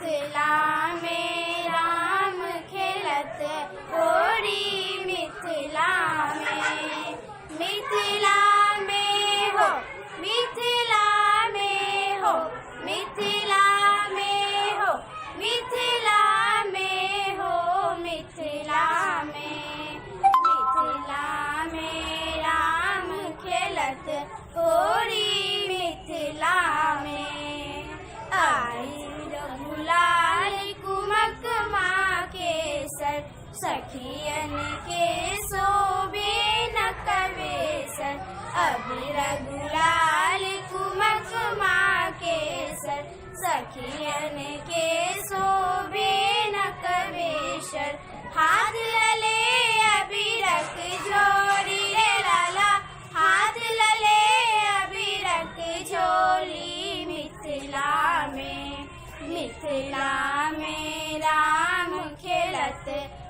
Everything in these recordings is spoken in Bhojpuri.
मिथिला में राम खेलत होरी मिथिला में, मिथिला में हो, मिथिला में हो, मिथिला में हो, मिथिला में हो, मिथिला में, मिथिला में राम खेलत होरी मिथिला में। आई रघुलाल कुमक माँ के सर, सखियन के शोभे न कवेसर। अभी रघुलाल कुमक माँ के सर, सखियन के शोभे न कवेसर। हाथ लले अबीरक जोड़ी रे लाला, हाथ लले अबीरक झोली मिथिला में, मिथिला में राम खेलत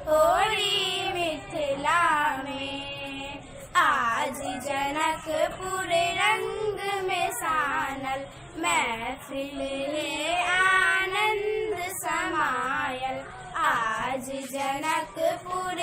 होरी मिथिला में। आज जनकपुर रंग में सानल, महफिल है आनंद समायल। आज जनकपुर